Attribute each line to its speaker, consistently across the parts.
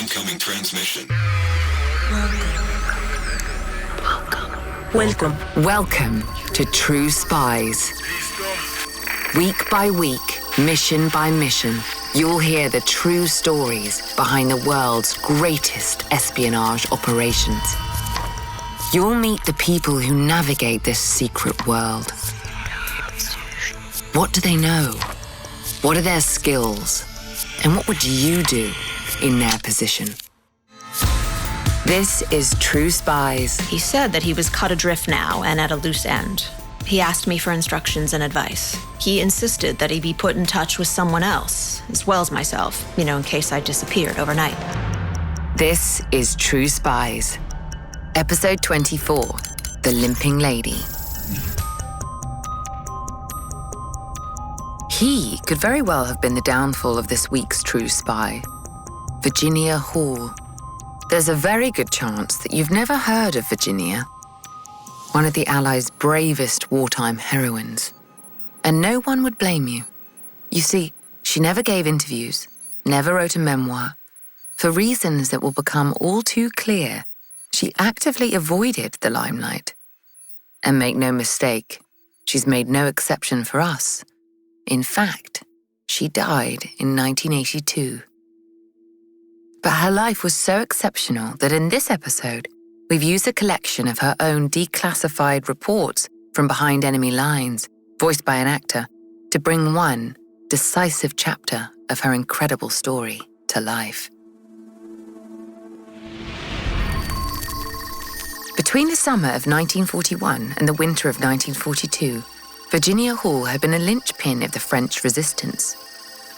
Speaker 1: Incoming transmission.
Speaker 2: Welcome to True Spies. Week by week, mission by mission, you'll hear the true stories behind the world's greatest espionage operations. You'll meet the people who navigate this secret world. What do they know? What are their skills? And what would you do in their position? This is True Spies.
Speaker 3: He said that he was cut adrift now and at a loose end. He asked me for instructions and advice. He insisted that he be put in touch with someone else, as well as myself, in case I disappeared overnight.
Speaker 2: This is True Spies. Episode 24, The Limping Lady. He could very well have been the downfall of this week's True Spy, Virginia Hall. There's a very good chance that you've never heard of Virginia, one of the Allies' bravest wartime heroines. And no one would blame you. You see, she never gave interviews, never wrote a memoir. For reasons that will become all too clear, she actively avoided the limelight. And make no mistake, she's made no exception for us. In fact, she died in 1982. But her life was so exceptional that in this episode, we've used a collection of her own declassified reports from behind enemy lines, voiced by an actor, to bring one decisive chapter of her incredible story to life. Between the summer of 1941 and the winter of 1942, Virginia Hall had been a linchpin of the French resistance.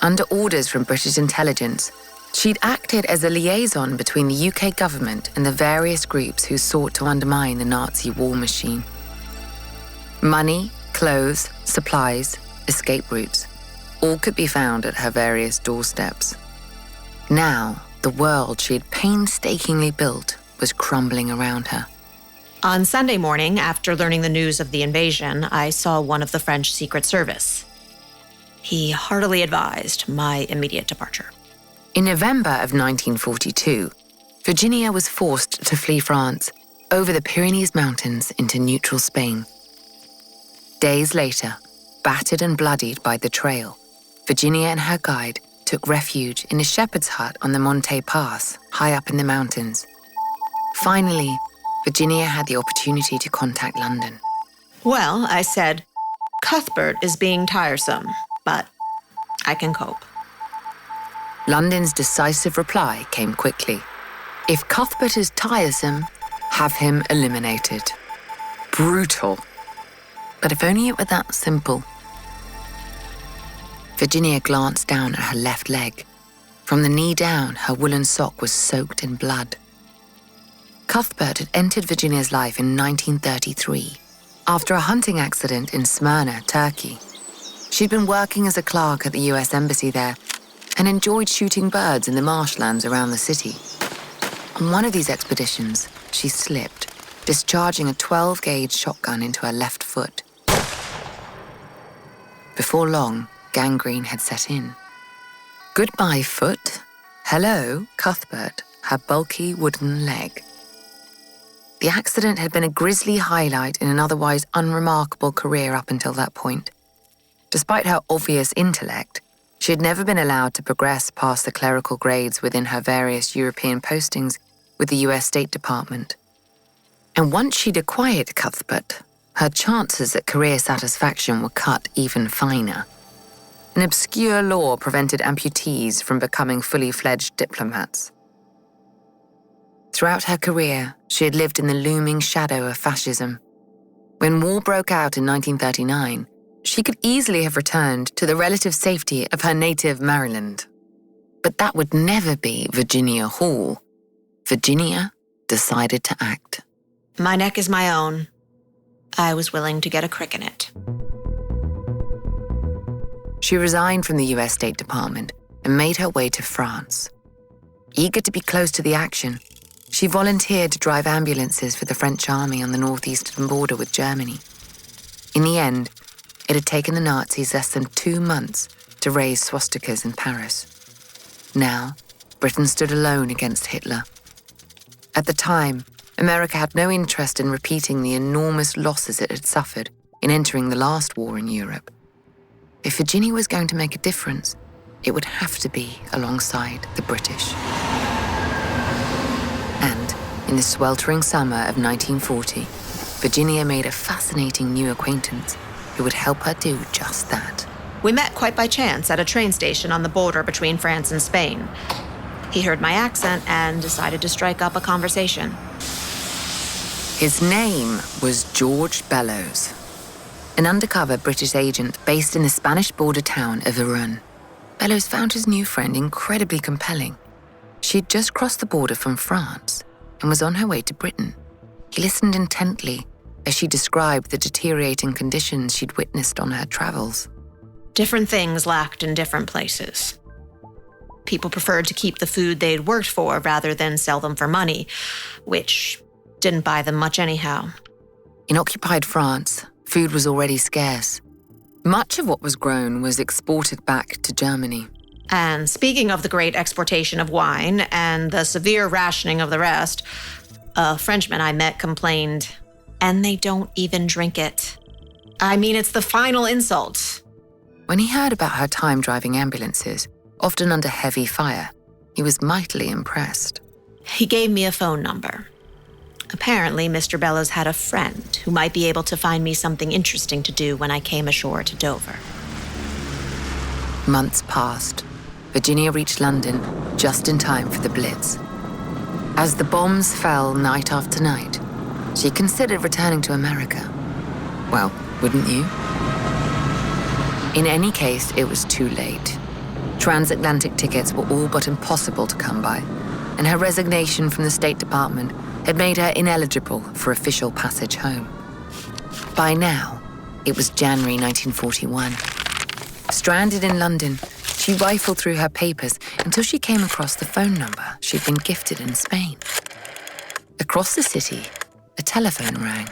Speaker 2: Under orders from British intelligence, she'd acted as a liaison between the UK government and the various groups who sought to undermine the Nazi war machine. Money, clothes, supplies, escape routes, all could be found at her various doorsteps. Now, the world she had painstakingly built was crumbling around her.
Speaker 3: On Sunday morning, after learning the news of the invasion, I saw one of the French Secret Service. He heartily advised my immediate departure.
Speaker 2: In November of 1942, Virginia was forced to flee France over the Pyrenees Mountains into neutral Spain. Days later, battered and bloodied by the trail, Virginia and her guide took refuge in a shepherd's hut on the Monte Pass, high up in the mountains. Finally, Virginia had the opportunity to contact London.
Speaker 3: Well, I said, Cuthbert is being tiresome, but I can cope.
Speaker 2: London's decisive reply came quickly. If Cuthbert is tiresome, have him eliminated. Brutal. But if only it were that simple. Virginia glanced down at her left leg. From the knee down, her woolen sock was soaked in blood. Cuthbert had entered Virginia's life in 1933, after a hunting accident in Smyrna, Turkey. She'd been working as a clerk at the US Embassy there and enjoyed shooting birds in the marshlands around the city. On one of these expeditions, she slipped, discharging a 12-gauge shotgun into her left foot. Before long, gangrene had set in. Goodbye, foot. Hello, Cuthbert, her bulky wooden leg. The accident had been a grisly highlight in an otherwise unremarkable career up until that point. Despite her obvious intellect, she had never been allowed to progress past the clerical grades within her various European postings with the US State Department. And once she'd acquired Cuthbert, her chances at career satisfaction were cut even finer. An obscure law prevented amputees from becoming fully fledged diplomats. Throughout her career, she had lived in the looming shadow of fascism. When war broke out in 1939, she could easily have returned to the relative safety of her native Maryland. But that would never be Virginia Hall. Virginia decided to act.
Speaker 3: My neck is my own. I was willing to get a crick in it.
Speaker 2: She resigned from the US State Department and made her way to France. Eager to be close to the action, she volunteered to drive ambulances for the French army on the northeastern border with Germany. In the end, it had taken the Nazis less than 2 months to raise swastikas in Paris. Now, Britain stood alone against Hitler. At the time, America had no interest in repeating the enormous losses it had suffered in entering the last war in Europe. If Virginia was going to make a difference, it would have to be alongside the British. And in the sweltering summer of 1940, Virginia made a fascinating new acquaintance who would help her do just that.
Speaker 3: We met quite by chance at a train station on the border between France and Spain. He heard my accent and decided to strike up a conversation.
Speaker 2: His name was George Bellows, an undercover British agent based in the Spanish border town of Irun. Bellows found his new friend incredibly compelling. She had just crossed the border from France and was on her way to Britain. He listened intently as she described the deteriorating conditions she'd witnessed on her travels.
Speaker 3: Different things lacked in different places. People preferred to keep the food they'd worked for rather than sell them for money, which didn't buy them much anyhow.
Speaker 2: In occupied France, food was already scarce. Much of what was grown was exported back to Germany.
Speaker 3: And speaking of the great exportation of wine and the severe rationing of the rest, a Frenchman I met complained, and they don't even drink it. I mean, it's the final insult.
Speaker 2: When he heard about her time driving ambulances, often under heavy fire, he was mightily impressed.
Speaker 3: He gave me a phone number. Apparently, Mr. Bellows had a friend who might be able to find me something interesting to do when I came ashore to Dover.
Speaker 2: Months passed. Virginia reached London just in time for the Blitz. As the bombs fell night after night, she considered returning to America. Well, wouldn't you? In any case, it was too late. Transatlantic tickets were all but impossible to come by, and her resignation from the State Department had made her ineligible for official passage home. By now, it was January 1941. Stranded in London, she rifled through her papers until she came across the phone number she'd been gifted in Spain. Across the city, a telephone rang.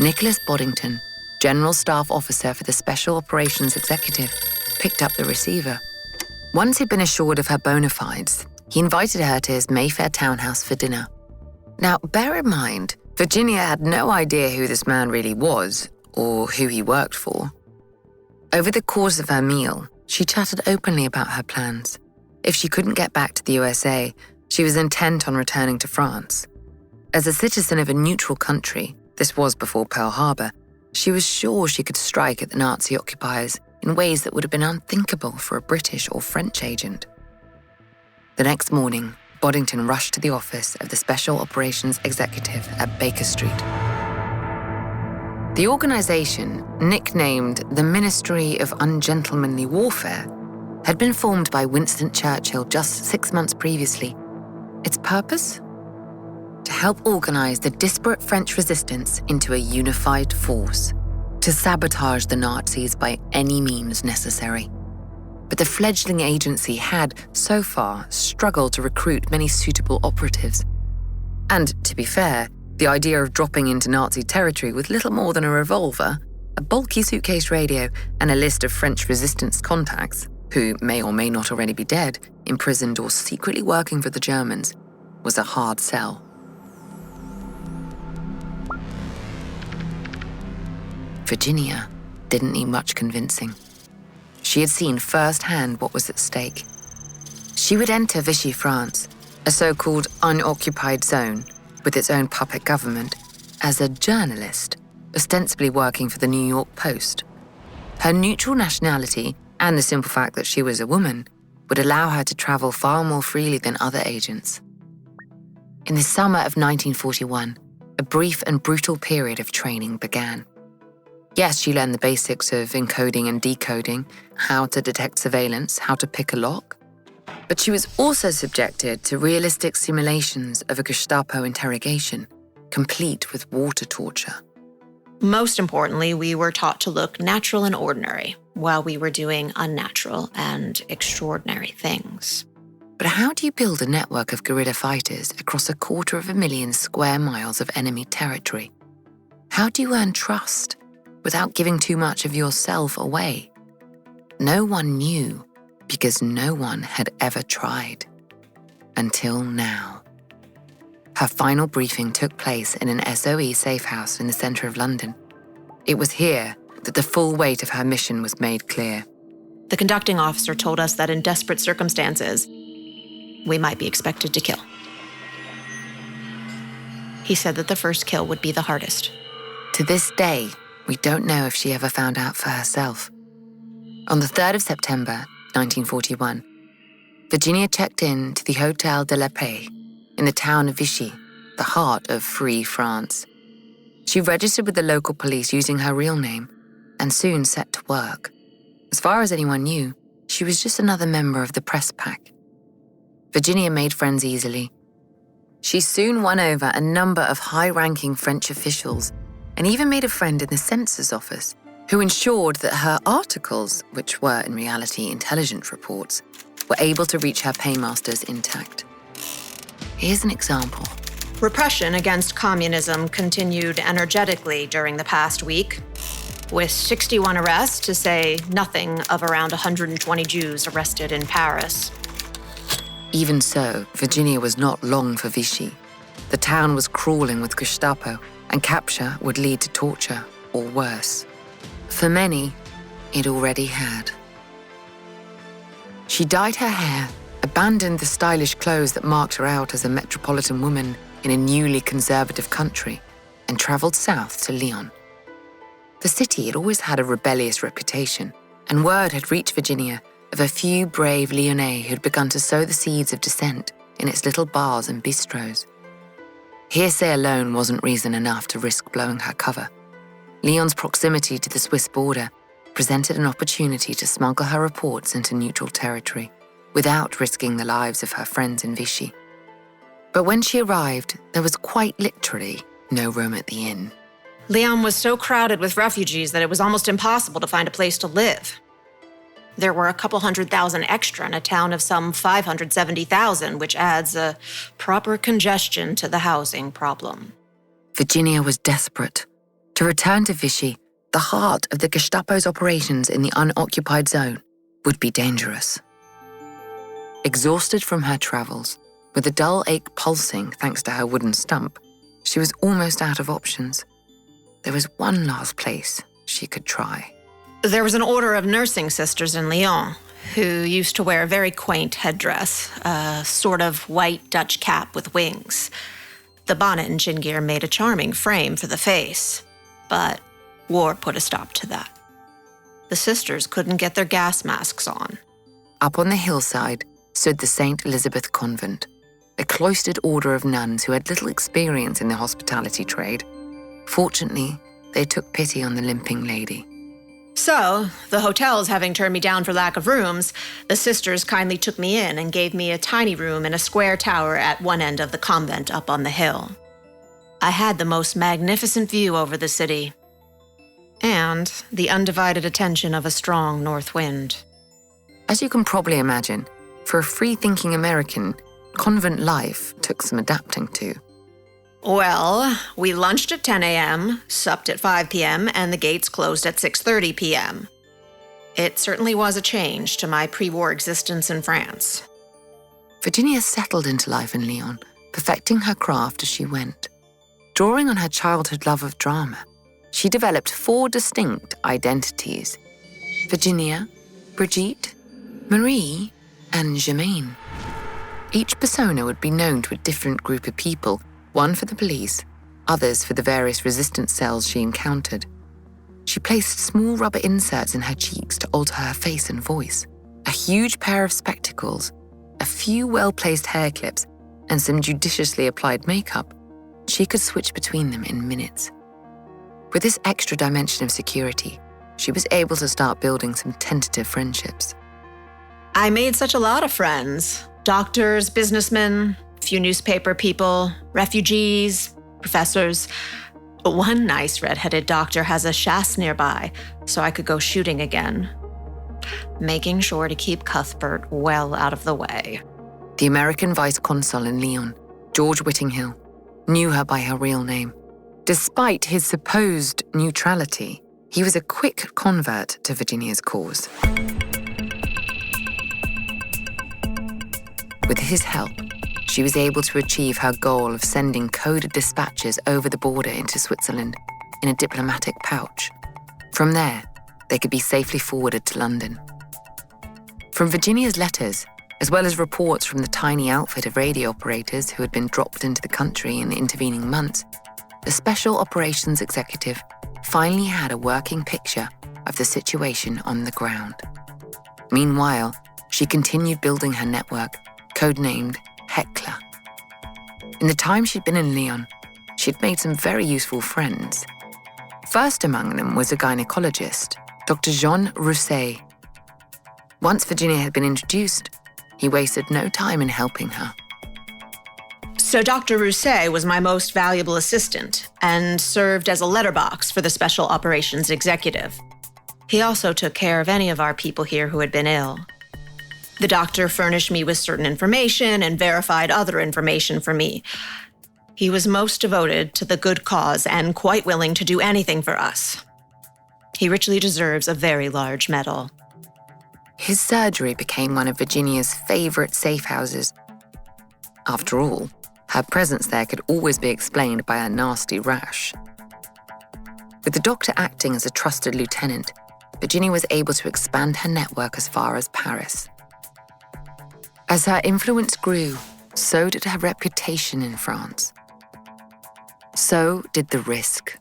Speaker 2: Nicholas Boddington, General Staff Officer for the Special Operations Executive, picked up the receiver. Once he'd been assured of her bona fides, he invited her to his Mayfair townhouse for dinner. Now, bear in mind, Virginia had no idea who this man really was or who he worked for. Over the course of her meal, she chatted openly about her plans. If she couldn't get back to the USA, she was intent on returning to France. As a citizen of a neutral country, this was before Pearl Harbor, she was sure she could strike at the Nazi occupiers in ways that would have been unthinkable for a British or French agent. The next morning, Boddington rushed to the office of the Special Operations Executive at Baker Street. The organization, nicknamed the Ministry of Ungentlemanly Warfare, had been formed by Winston Churchill just 6 months previously. Its purpose? To help organize the disparate French resistance into a unified force, to sabotage the Nazis by any means necessary. But the fledgling agency had, so far, struggled to recruit many suitable operatives. And, to be fair, the idea of dropping into Nazi territory with little more than a revolver, a bulky suitcase radio, and a list of French resistance contacts, who may or may not already be dead, imprisoned or secretly working for the Germans, was a hard sell. Virginia didn't need much convincing. She had seen firsthand what was at stake. She would enter Vichy, France, a so-called unoccupied zone with its own puppet government, as a journalist, ostensibly working for the New York Post. Her neutral nationality and the simple fact that she was a woman would allow her to travel far more freely than other agents. In the summer of 1941, a brief and brutal period of training began. Yes, she learned the basics of encoding and decoding, how to detect surveillance, how to pick a lock. But she was also subjected to realistic simulations of a Gestapo interrogation, complete with water torture.
Speaker 3: Most importantly, we were taught to look natural and ordinary while we were doing unnatural and extraordinary things.
Speaker 2: But how do you build a network of guerrilla fighters across 250,000 square miles of enemy territory? How do you earn trust without giving too much of yourself away? No one knew because no one had ever tried. Until now. Her final briefing took place in an SOE safe house in the centre of London. It was here that the full weight of her mission was made clear.
Speaker 3: The conducting officer told us that in desperate circumstances, we might be expected to kill. He said that the first kill would be the hardest.
Speaker 2: To this day, we don't know if she ever found out for herself. On the 3rd of September, 1941, Virginia checked in to the Hôtel de la Paix in the town of Vichy, the heart of Free France. She registered with the local police using her real name and soon set to work. As far as anyone knew, she was just another member of the press pack. Virginia made friends easily. She soon won over a number of high-ranking French officials and even made a friend in the census office who ensured that her articles, which were in reality intelligence reports, were able to reach her paymasters intact. Here's an example.
Speaker 3: Repression against communism continued energetically during the past week, with 61 arrests, to say nothing of around 120 Jews arrested in Paris.
Speaker 2: Even so, Virginia was not long for Vichy. The town was crawling with Gestapo, and capture would lead to torture or worse. For many, it already had. She dyed her hair, abandoned the stylish clothes that marked her out as a metropolitan woman in a newly conservative country, and traveled south to Lyon. The city had always had a rebellious reputation, and word had reached Virginia of a few brave Lyonnais who'd begun to sow the seeds of dissent in its little bars and bistros. Hearsay alone wasn't reason enough to risk blowing her cover. Lyon's proximity to the Swiss border presented an opportunity to smuggle her reports into neutral territory without risking the lives of her friends in Vichy. But when she arrived, there was quite literally no room at the inn.
Speaker 3: Lyon was so crowded with refugees that it was almost impossible to find a place to live. There were a couple 100,000 extra in a town of some 570,000, which adds a proper congestion to the housing problem.
Speaker 2: Virginia was desperate. To return to Vichy, the heart of the Gestapo's operations in the unoccupied zone, would be dangerous. Exhausted from her travels, with a dull ache pulsing thanks to her wooden stump, she was almost out of options. There was one last place she could try.
Speaker 3: There was an order of nursing sisters in Lyon who used to wear a very quaint headdress, a sort of white Dutch cap with wings. The bonnet and chin gear made a charming frame for the face, but war put a stop to that. The sisters couldn't get their gas masks on.
Speaker 2: Up on the hillside stood the St. Elizabeth Convent, a cloistered order of nuns who had little experience in the hospitality trade. Fortunately, they took pity on the limping lady.
Speaker 3: So, the hotels having turned me down for lack of rooms, the sisters kindly took me in and gave me a tiny room in a square tower at one end of the convent up on the hill. I had the most magnificent view over the city, and the undivided attention of a strong north wind.
Speaker 2: As you can probably imagine, for a free-thinking American, convent life took some adapting to.
Speaker 3: Well, we lunched at 10 a.m., supped at 5 p.m., and the gates closed at 6:30 p.m. It certainly was a change to my pre-war existence in France.
Speaker 2: Virginia settled into life in Lyon, perfecting her craft as she went. Drawing on her childhood love of drama, she developed 4 distinct identities: Virginia, Brigitte, Marie, and Germaine. Each persona would be known to a different group of people, one for the police, others for the various resistance cells she encountered. She placed small rubber inserts in her cheeks to alter her face and voice. A huge pair of spectacles, a few well-placed hair clips, and some judiciously applied makeup. She could switch between them in minutes. With this extra dimension of security, she was able to start building some tentative friendships.
Speaker 3: I made such a lot of friends. Doctors, businessmen, few newspaper people, refugees, professors. One nice red-headed doctor has a chasse nearby, so I could go shooting again, making sure to keep Cuthbert well out of the way.
Speaker 2: The American vice consul in Lyon, George Whittinghill, knew her by her real name. Despite his supposed neutrality, he was a quick convert to Virginia's cause. With his help, she was able to achieve her goal of sending coded dispatches over the border into Switzerland in a diplomatic pouch. From there, they could be safely forwarded to London. From Virginia's letters, as well as reports from the tiny outfit of radio operators who had been dropped into the country in the intervening months, the Special Operations Executive finally had a working picture of the situation on the ground. Meanwhile, she continued building her network, codenamed Heckler. In the time she'd been in Lyon, she'd made some very useful friends. First among them was a gynecologist, Dr. Jean Rousset. Once Virginia had been introduced, he wasted no time in helping her.
Speaker 3: So Dr. Rousset was my most valuable assistant and served as a letterbox for the Special Operations Executive. He also took care of any of our people here who had been ill. The doctor furnished me with certain information and verified other information for me. He was most devoted to the good cause and quite willing to do anything for us. He richly deserves a very large medal.
Speaker 2: His surgery became one of Virginia's favorite safe houses. After all, her presence there could always be explained by a nasty rash. With the doctor acting as a trusted lieutenant, Virginia was able to expand her network as far as Paris. As her influence grew, so did her reputation in France. So did the risk.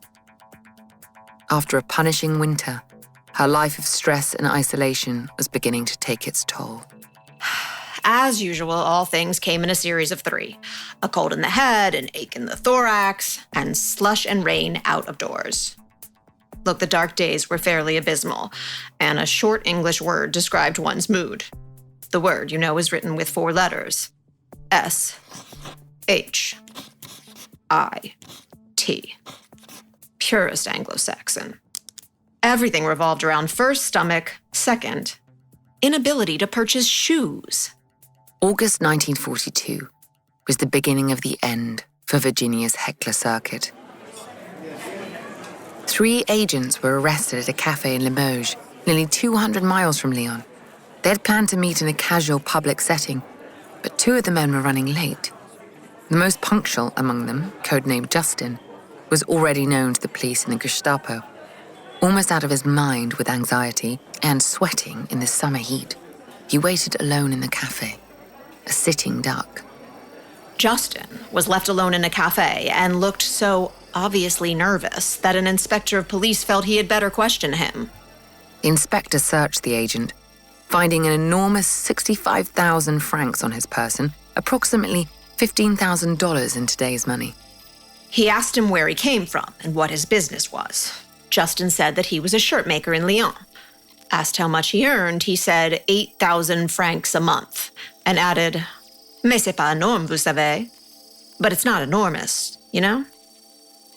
Speaker 2: After a punishing winter, her life of stress and isolation was beginning to take its toll.
Speaker 3: As usual, all things came in a series of 3. A cold in the head, an ache in the thorax, and slush and rain out of doors. Look, the dark days were fairly abysmal, and a short English word described one's mood. The word, is written with 4 letters. S-H-I-T. Purest Anglo-Saxon. Everything revolved around first, stomach, second, inability to purchase shoes.
Speaker 2: August 1942 was the beginning of the end for Virginia's Heckler circuit. 3 agents were arrested at a cafe in Limoges, nearly 200 miles from Lyon. They had planned to meet in a casual public setting, but 2 of the men were running late. The most punctual among them, codenamed Justin, was already known to the police and the Gestapo. Almost out of his mind with anxiety and sweating in the summer heat, he waited alone in the cafe, a sitting duck.
Speaker 3: Justin was left alone in a cafe and looked so obviously nervous that an inspector of police felt he had better question him.
Speaker 2: The inspector searched the agent, finding an enormous 65,000 francs on his person, approximately $15,000 in today's money.
Speaker 3: He asked him where he came from and what his business was. Justin said that he was a shirt maker in Lyon. Asked how much he earned, he said 8,000 francs a month, and added, "Mais c'est pas énorme, vous savez." But it's not enormous,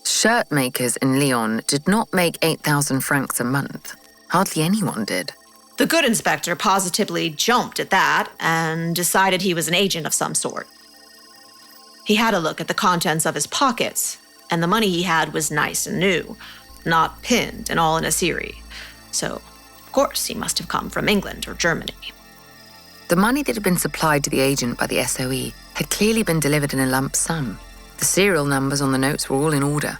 Speaker 2: Shirt makers in Lyon did not make 8,000 francs a month. Hardly anyone did.
Speaker 3: The good inspector positively jumped at that and decided he was an agent of some sort. He had a look at the contents of his pockets, and the money he had was nice and new, not pinned and all in a series. So, of course, he must have come from England or Germany.
Speaker 2: The money that had been supplied to the agent by the SOE had clearly been delivered in a lump sum. The serial numbers on the notes were all in order.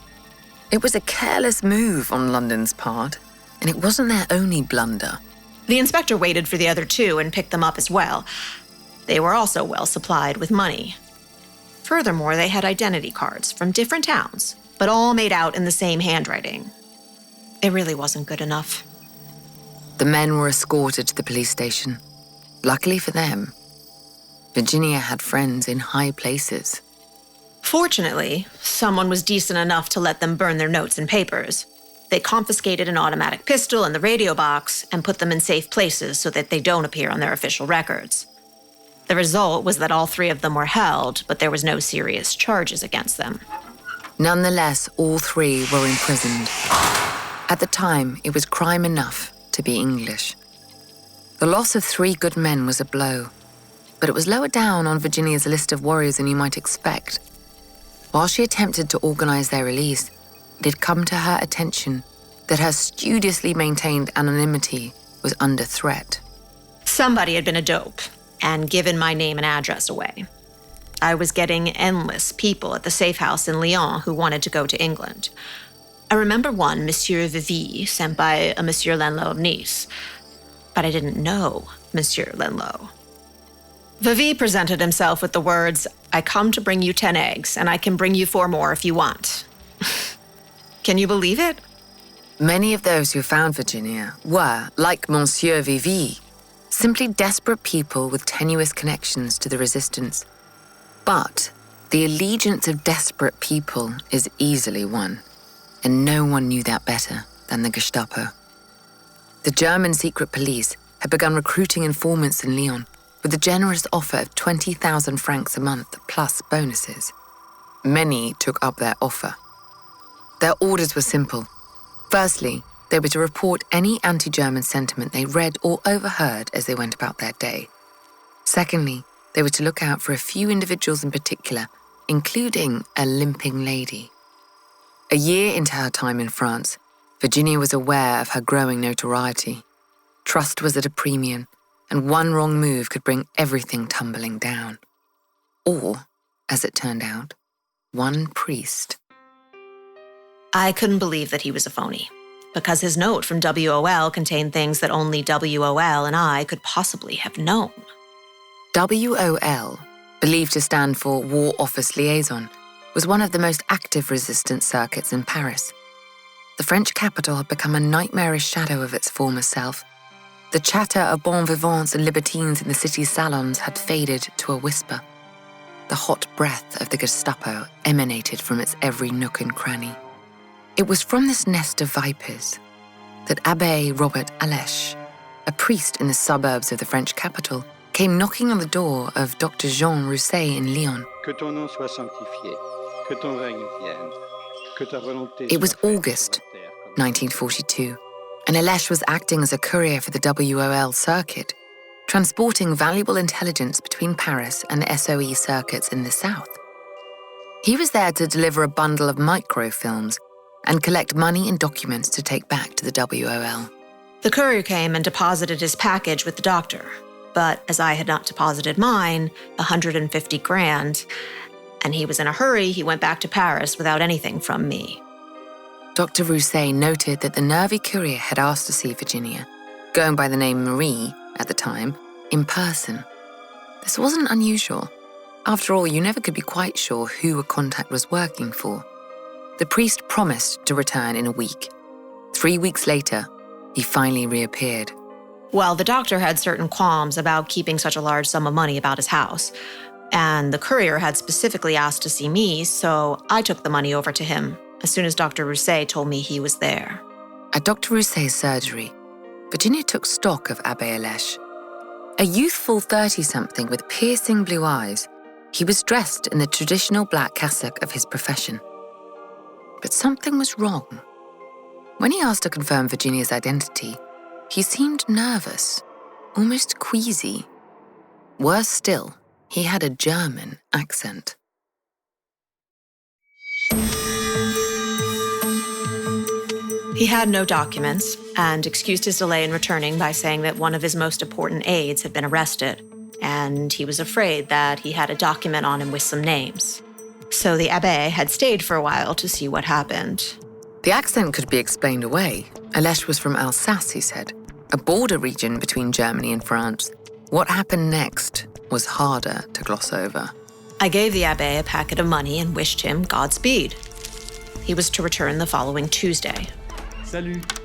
Speaker 2: It was a careless move on London's part, and it wasn't their only blunder.
Speaker 3: The inspector waited for the other 2 and picked them up as well. They were also well supplied with money. Furthermore, they had identity cards from different towns, but all made out in the same handwriting. It really wasn't good enough.
Speaker 2: The men were escorted to the police station. Luckily for them, Virginia had friends in high places.
Speaker 3: Fortunately, someone was decent enough to let them burn their notes and papers. They confiscated an automatic pistol and the radio box and put them in safe places so that they don't appear on their official records. The result was that all 3 of them were held, but there was no serious charges against them.
Speaker 2: Nonetheless, all 3 were imprisoned. At the time, it was crime enough to be English. The loss of 3 good men was a blow, but it was lower down on Virginia's list of worries than you might expect. While she attempted to organize their release, it had come to her attention that her studiously maintained anonymity was under threat.
Speaker 3: Somebody had been a dope, and given my name and address away. I was getting endless people at the safe house in Lyon who wanted to go to England. I remember one, Monsieur Vichy, sent by a Monsieur Lenlo of Nice, but I didn't know Monsieur Lenlo. Vichy presented himself with the words, "I come to bring you 10 eggs, and I can bring you 4 more if you want." Can you believe it?
Speaker 2: Many of those who found Virginia were, like Monsieur Vichy, simply desperate people with tenuous connections to the resistance. But the allegiance of desperate people is easily won, and no one knew that better than the Gestapo. The German secret police had begun recruiting informants in Lyon with a generous offer of 20,000 francs a month plus bonuses. Many took up their offer. Their orders were simple. Firstly, they were to report any anti-German sentiment they read or overheard as they went about their day. Secondly, they were to look out for a few individuals in particular, including a limping lady. A year into her time in France, Virginia was aware of her growing notoriety. Trust was at a premium, and one wrong move could bring everything tumbling down. Or, as it turned out, one priest.
Speaker 3: I couldn't believe that he was a phony, because his note from WOL contained things that only WOL and I could possibly have known.
Speaker 2: WOL, believed to stand for War Office Liaison, was one of the most active resistance circuits in Paris. The French capital had become a nightmarish shadow of its former self. The chatter of bon vivants and libertines in the city's salons had faded to a whisper. The hot breath of the Gestapo emanated from its every nook and cranny. It was from this nest of vipers that Abbé Robert Alèche, a priest in the suburbs of the French capital, came knocking on the door of Dr. Jean Rousset in Lyon. It was August 1942, and Alèche was acting as a courier for the WOL circuit, transporting valuable intelligence between Paris and the SOE circuits in the south. He was there to deliver a bundle of microfilms and collect money and documents to take back to the WOL.
Speaker 3: The courier came and deposited his package with the doctor, but as I had not deposited mine, 150 grand, and he was in a hurry, he went back to Paris without anything from me.
Speaker 2: Dr. Rousset noted that the nervy courier had asked to see Virginia, going by the name Marie at the time, in person. This wasn't unusual. After all, you never could be quite sure who a contact was working for. The priest promised to return in a week. 3 weeks later, he finally reappeared.
Speaker 3: Well, the doctor had certain qualms about keeping such a large sum of money about his house, and the courier had specifically asked to see me, so I took the money over to him as soon as Dr. Rousset told me he was there.
Speaker 2: At Dr. Rousset's surgery, Virginia took stock of Abbé Alèche. A youthful 30-something with piercing blue eyes, he was dressed in the traditional black cassock of his profession. But something was wrong. When he asked to confirm Virginia's identity, he seemed nervous, almost queasy. Worse still, he had a German accent.
Speaker 3: He had no documents and excused his delay in returning by saying that one of his most important aides had been arrested, and he was afraid that he had a document on him with some names. So the abbé had stayed for a while to see what happened.
Speaker 2: The accent could be explained away. Alèche was from Alsace, he said, a border region between Germany and France. What happened next was harder to gloss over.
Speaker 3: I gave the abbé a packet of money and wished him Godspeed. He was to return the following Tuesday.
Speaker 1: Salut.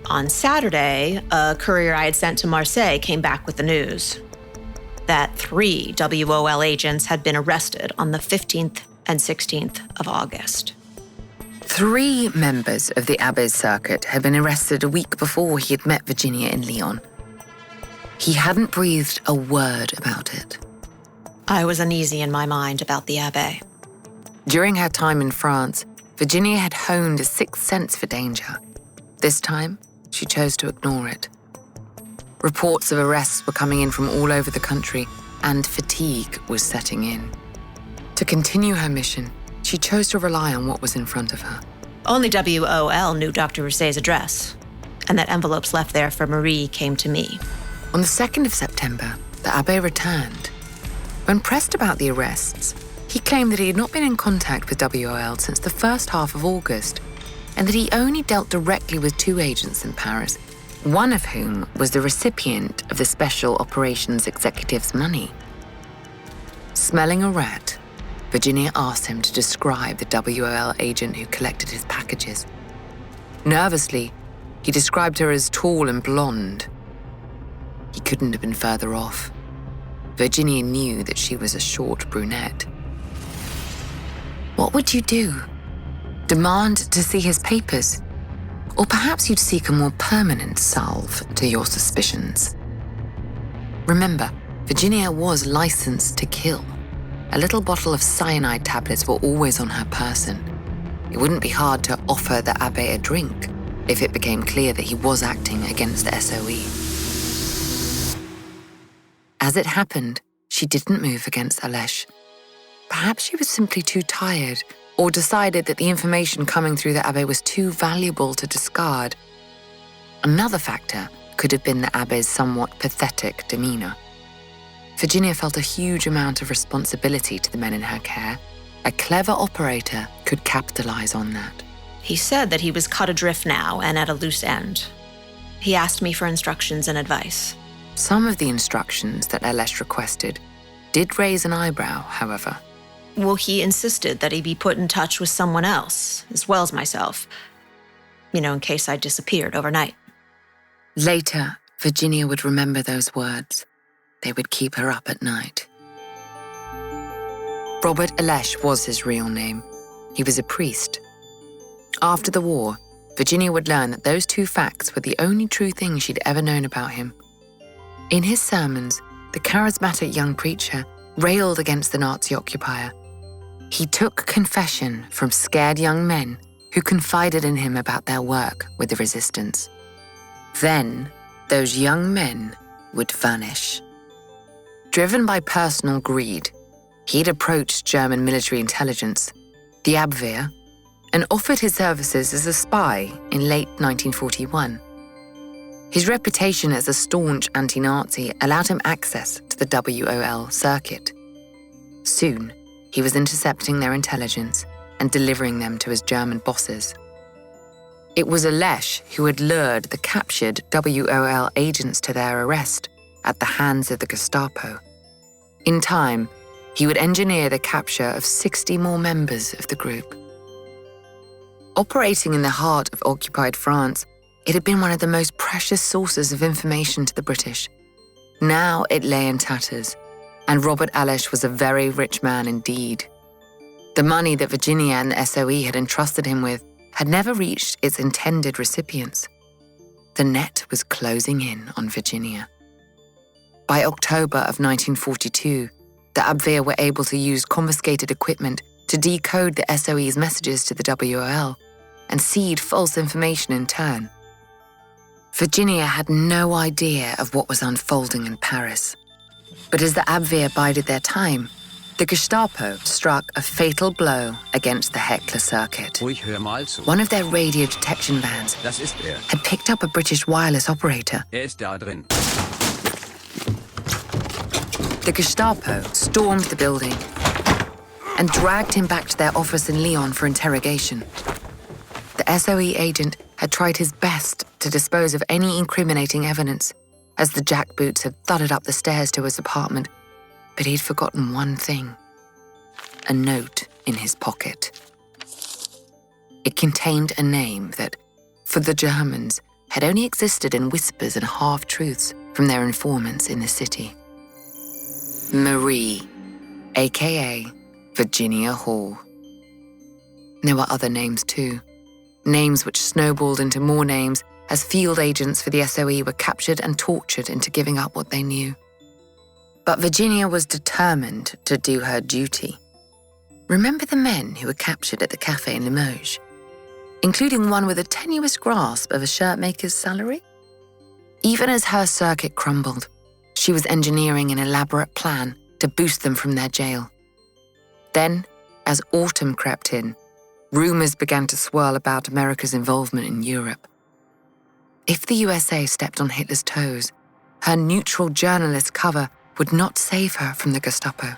Speaker 3: On Saturday, a courier I had sent to Marseille came back with the news that 3 WOL agents had been arrested on the 15th and 16th of August.
Speaker 2: 3 members of the Abbé's circuit had been arrested a week before he had met Virginia in Lyon. He hadn't breathed a word about it.
Speaker 3: I was uneasy in my mind about the abbé.
Speaker 2: During her time in France, Virginia had honed a sixth sense for danger. This time, she chose to ignore it. Reports of arrests were coming in from all over the country, and fatigue was setting in. To continue her mission, she chose to rely on what was in front of her.
Speaker 3: Only WOL knew Dr. Rousset's address, and that envelopes left there for Marie came to me.
Speaker 2: On the 2nd of September, the abbé returned. When pressed about the arrests, he claimed that he had not been in contact with WOL since the first half of August, and that he only dealt directly with 2 agents in Paris, one of whom was the recipient of the Special Operations Executive's money. Smelling a rat, Virginia asked him to describe the WOL agent who collected his packages. Nervously, he described her as tall and blonde. He couldn't have been further off. Virginia knew that she was a short brunette. What would you do? Demand to see his papers? Or perhaps you'd seek a more permanent salve to your suspicions. Remember, Virginia was licensed to kill. A little bottle of cyanide tablets were always on her person. It wouldn't be hard to offer the abbé a drink if it became clear that he was acting against the SOE. As it happened, she didn't move against Alesh. Perhaps she was simply too tired, or decided that the information coming through the abbé was too valuable to discard. Another factor could have been the abbé's somewhat pathetic demeanor. Virginia felt a huge amount of responsibility to the men in her care. A clever operator could capitalize on that.
Speaker 3: He said that he was cut adrift now and at a loose end. He asked me for instructions and advice.
Speaker 2: Some of the instructions that Alesh requested did raise an eyebrow, however.
Speaker 3: Well, he insisted that he be put in touch with someone else, as well as myself, in case I disappeared overnight.
Speaker 2: Later, Virginia would remember those words. They would keep her up at night. Robert Alesh was his real name. He was a priest. After the war, Virginia would learn that those 2 facts were the only true things she'd ever known about him. In his sermons, the charismatic young preacher railed against the Nazi occupier. He took confession from scared young men who confided in him about their work with the resistance. Then, those young men would vanish. Driven by personal greed, he'd approached German military intelligence, the Abwehr, and offered his services as a spy in late 1941. His reputation as a staunch anti-Nazi allowed him access to the WOL circuit. Soon, he was intercepting their intelligence and delivering them to his German bosses. It was Alesh who had lured the captured WOL agents to their arrest at the hands of the Gestapo. In time, he would engineer the capture of 60 more members of the group. Operating in the heart of occupied France, it had been one of the most precious sources of information to the British. Now it lay in tatters, and Robert Alesh was a very rich man indeed. The money that Virginia and the SOE had entrusted him with had never reached its intended recipients. The net was closing in on Virginia. By October of 1942, the Abwehr were able to use confiscated equipment to decode the SOE's messages to the WOL and seed false information in turn. Virginia had no idea of what was unfolding in Paris. But as the Abwehr bided their time, the Gestapo struck a fatal blow against the Heckler circuit. One of their radio detection vans had picked up a British wireless operator. The Gestapo stormed the building and dragged him back to their office in Lyon for interrogation. The SOE agent had tried his best to dispose of any incriminating evidence as the jackboots had thudded up the stairs to his apartment, but he'd forgotten one thing: a note in his pocket. It contained a name that, for the Germans, had only existed in whispers and half-truths from their informants in the city. Marie, aka Virginia Hall. There were other names too, names which snowballed into more names as field agents for the SOE were captured and tortured into giving up what they knew. But Virginia was determined to do her duty. Remember the men who were captured at the cafe in Limoges, including one with a tenuous grasp of a shirtmaker's salary? Even as her circuit crumbled, she was engineering an elaborate plan to boost them from their jail. Then, as autumn crept in, rumors began to swirl about America's involvement in Europe. If the USA stepped on Hitler's toes, her neutral journalist cover would not save her from the Gestapo.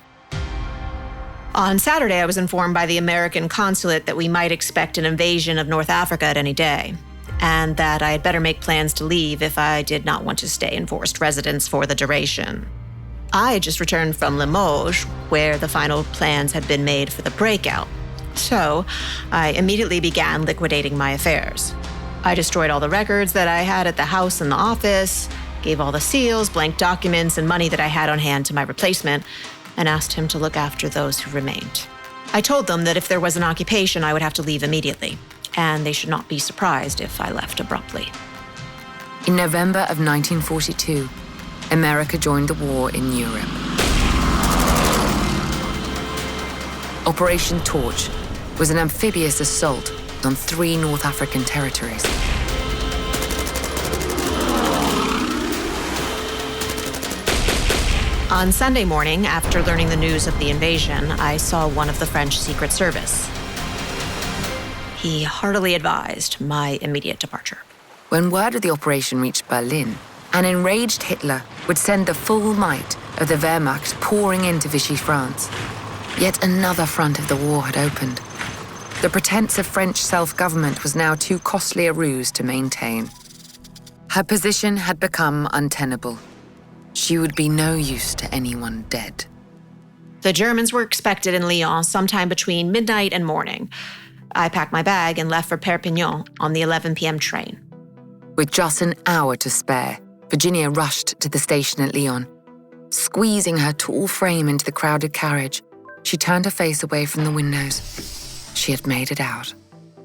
Speaker 3: On Saturday, I was informed by the American consulate that we might expect an invasion of North Africa at any day, and that I had better make plans to leave if I did not want to stay in forced residence for the duration. I had just returned from Limoges, where the final plans had been made for the breakout. So I immediately began liquidating my affairs. I destroyed all the records that I had at the house and the office, gave all the seals, blank documents, and money that I had on hand to my replacement, and asked him to look after those who remained. I told them that if there was an occupation, I would have to leave immediately, and they should not be surprised if I left abruptly.
Speaker 2: In November of 1942, America joined the war in Europe. Operation Torch was an amphibious assault on 3 North African territories.
Speaker 3: On Sunday morning, after learning the news of the invasion, I saw one of the French Secret Service. He heartily advised my immediate departure.
Speaker 2: When word of the operation reached Berlin, an enraged Hitler would send the full might of the Wehrmacht pouring into Vichy France. Yet another front of the war had opened. The pretense of French self-government was now too costly a ruse to maintain. Her position had become untenable. She would be no use to anyone dead.
Speaker 3: The Germans were expected in Lyon sometime between midnight and morning. I packed my bag and left for Perpignan on the 11 p.m. train.
Speaker 2: With just an hour to spare, Virginia rushed to the station at Lyon. Squeezing her tall frame into the crowded carriage, she turned her face away from the windows. She had made it out,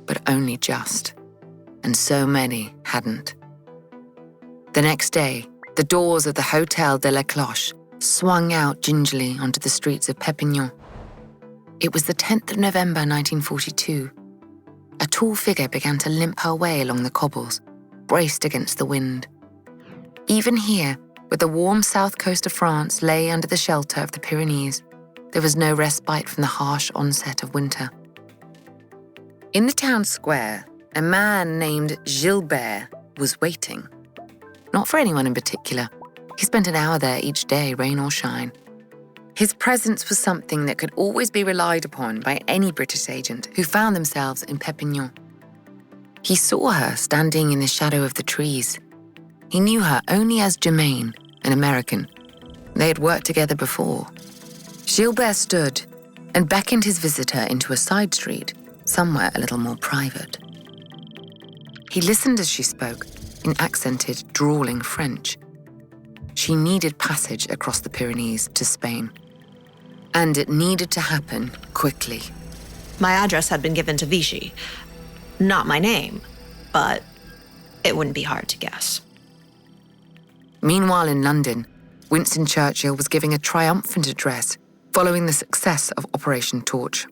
Speaker 2: but only just. And so many hadn't. The next day, the doors of the Hotel de la Cloche swung out gingerly onto the streets of Perpignan. It was the 10th of November 1942. A tall figure began to limp her way along the cobbles, braced against the wind. Even here, where the warm south coast of France lay under the shelter of the Pyrenees, there was no respite from the harsh onset of winter. In the town square, a man named Gilbert was waiting. Not for anyone in particular. He spent an hour there each day, rain or shine. His presence was something that could always be relied upon by any British agent who found themselves in Perpignan. He saw her standing in the shadow of the trees. He knew her only as Germaine, an American. They had worked together before. Gilbert stood and beckoned his visitor into a side street, somewhere a little more private. He listened as she spoke, in accented, drawling French. She needed passage across the Pyrenees to Spain. And it needed to happen quickly.
Speaker 3: My address had been given to Vichy. Not my name, but it wouldn't be hard to guess.
Speaker 2: Meanwhile in London, Winston Churchill was giving a triumphant address following the success of Operation Torch.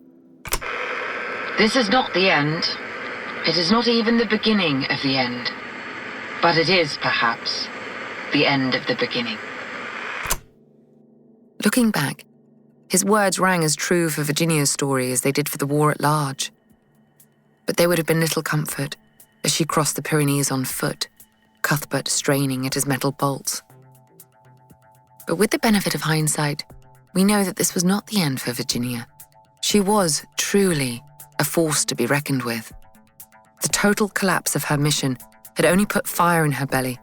Speaker 2: This is not the end. It is not even the beginning of the end. But it is, perhaps, the end of the beginning. Looking back, his words rang as true for Virginia's story as they did for the war at large. But they would have been little comfort as she crossed the Pyrenees on foot, Cuthbert straining at his metal bolts. But with the benefit of hindsight, we know that this was not the end for Virginia. She was, truly, a force to be reckoned with. The total collapse of her mission had only put fire in her belly.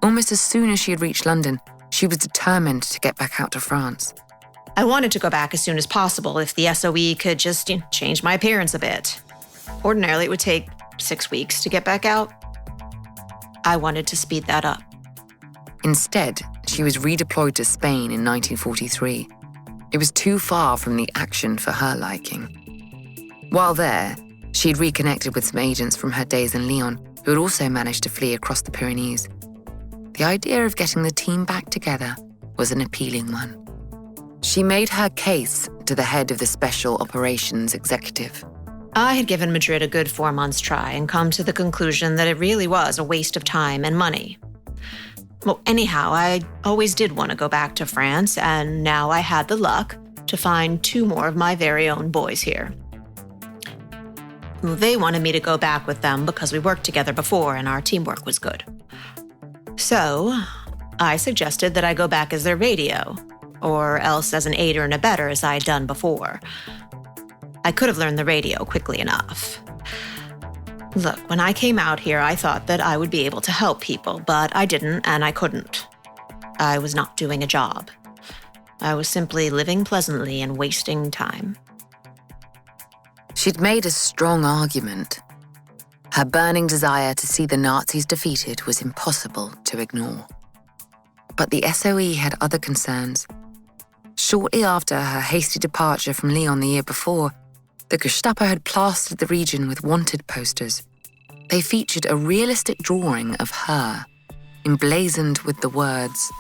Speaker 2: Almost as soon as she had reached London, she was determined to get back out to France.
Speaker 3: I wanted to go back as soon as possible if the SOE could just change my appearance a bit. Ordinarily, it would take 6 weeks to get back out. I wanted to speed that up.
Speaker 2: Instead, she was redeployed to Spain in 1943. It was too far from the action for her liking. While there, she'd reconnected with some agents from her days in Lyon who had also managed to flee across the Pyrenees. The idea of getting the team back together was an appealing one. She made her case to the head of the Special Operations Executive.
Speaker 3: I had given Madrid a good 4 months try and come to the conclusion that it really was a waste of time and money. Well, anyhow, I always did want to go back to France, and now I had the luck to find 2 more of my very own boys here. They wanted me to go back with them because we worked together before and our teamwork was good. So, I suggested that I go back as their radio, or else as an aider and abetter as I had done before. I could have learned the radio quickly enough. Look, when I came out here, I thought that I would be able to help people, but I didn't and I couldn't. I was not doing a job. I was simply living pleasantly and wasting time.
Speaker 2: She'd made a strong argument. Her burning desire to see the Nazis defeated was impossible to ignore. But the SOE had other concerns. Shortly after her hasty departure from Lyon the year before, the Gestapo had plastered the region with wanted posters. They featured a realistic drawing of her, emblazoned with the words,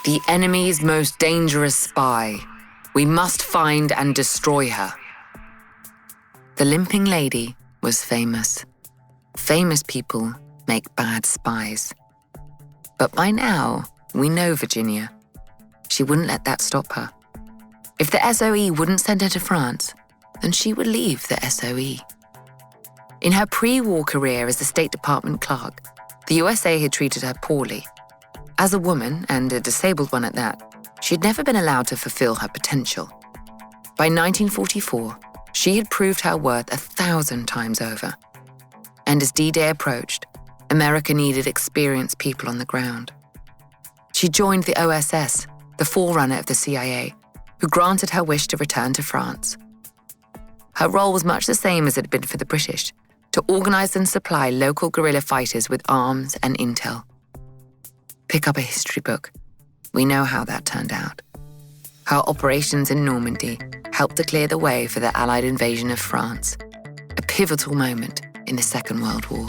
Speaker 2: "The enemy's most dangerous spy. We must find and destroy her." The Limping lady was famous. Famous people make bad spies. But by now, we know Virginia. She wouldn't let that stop her. If the SOE wouldn't send her to France, then she would leave the SOE. In her pre-war career as a State Department clerk, the USA had treated her poorly. As a woman, and a disabled one at that, she'd never been allowed to fulfill her potential. By 1944, she had proved her worth 1,000 times over. And as D-Day approached, America needed experienced people on the ground. She joined the OSS, the forerunner of the CIA, who granted her wish to return to France. Her role was much the same as it had been for the British, to organize and supply local guerrilla fighters with arms and intel. Pick up a history book. We know how that turned out. Her operations in Normandy helped to clear the way for the Allied invasion of France, a pivotal moment in the Second World War.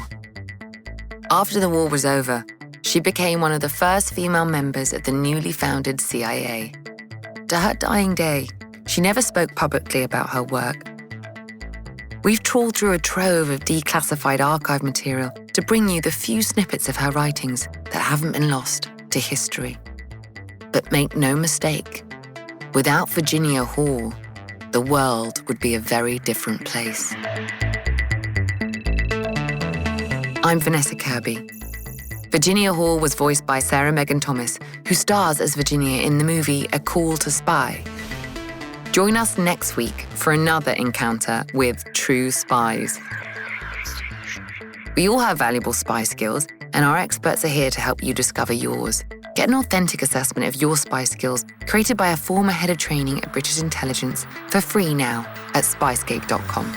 Speaker 2: After the war was over, she became one of the first female members of the newly founded CIA. To her dying day, she never spoke publicly about her work. We've trawled through a trove of declassified archive material to bring you the few snippets of her writings that haven't been lost to history. But make no mistake, without Virginia Hall, the world would be a very different place. I'm Vanessa Kirby. Virginia Hall was voiced by Sarah Megan Thomas, who stars as Virginia in the movie A Call to Spy. Join us next week for another encounter with True Spies. We all have valuable spy skills, and our experts are here to help you discover yours. Get an authentic assessment of your spy skills created by a former head of training at British Intelligence for free now at spyscape.com.